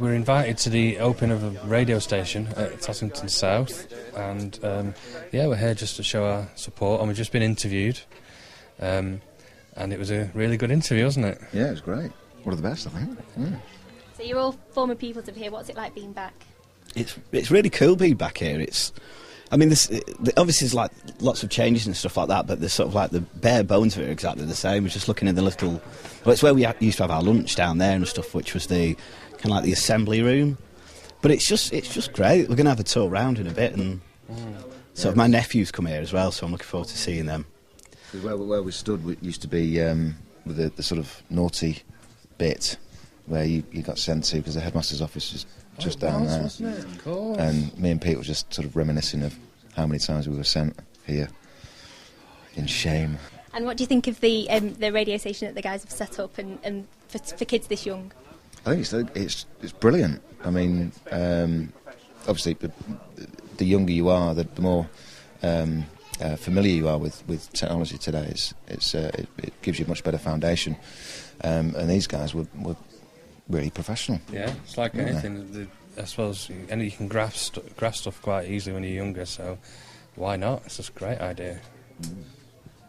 we're invited to the opening of a radio station at Tossington South, and we're here just to show our support, and we've just been interviewed, and it was a really good interview, wasn't it? Yeah, it was great. One of the best, I think. Yeah. So you're all former pupils of here. What's it like being back? It's really cool being back here. Obviously there's like lots of changes and stuff like that, but there's sort of like the bare bones of it are exactly the same. We're just looking in the little... Well, it's where we used to have our lunch down there and stuff, which was the kind of like the assembly room. But it's just great. We're going to have a tour around in a bit, and sort of my nephews come here as well, so I'm looking forward to seeing them. Where we stood used to be with the sort of naughty bit where you got sent to, because the headmaster's office is just down there. Wasn't it? Of course. And me and Pete were just sort of reminiscing of how many times we were sent here in shame. And what do you think of the radio station that the guys have set up and for kids this young? I think it's brilliant. I mean, obviously, the younger you are, the more familiar you are with technology today. It gives you a much better foundation. And these guys were really professional. Yeah, it's like anything. I suppose you can grasp stuff quite easily when you're younger, so why not? It's just a great idea.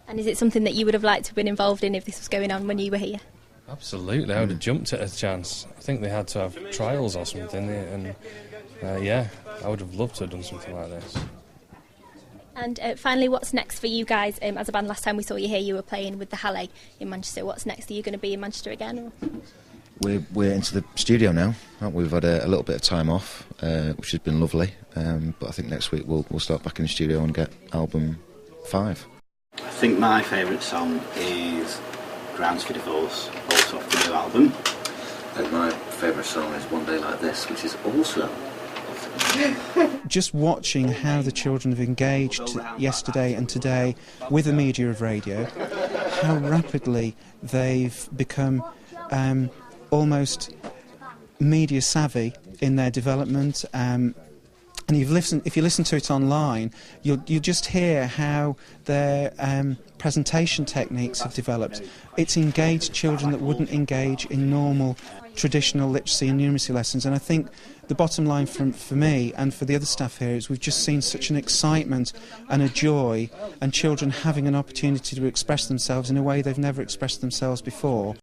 And is it something that you would have liked to have been involved in if this was going on when you were here? Absolutely, I would have jumped at a chance. I think they had to have trials or something, and I would have loved to have done something like this. And finally, what's next for you guys? As a band, last time we saw you here, you were playing with the Halle in Manchester. What's next? Are you going to be in Manchester again? Or? We're into the studio now. We've had a little bit of time off, which has been lovely. But I think next week we'll start back in the studio and get album 5. I think my favourite song is Grounds for Divorce, also off the new album. And my favourite song is One Day Like This, which is also... Just watching how the children have engaged yesterday and today with the media of radio, how rapidly they've become almost media savvy in their development. And if you listen to it online, you'll just hear how their presentation techniques have developed. It's engaged children that wouldn't engage in normal traditional literacy and numeracy lessons, and I think the bottom line for me and for the other staff here is we've just seen such an excitement and a joy, and children having an opportunity to express themselves in a way they've never expressed themselves before.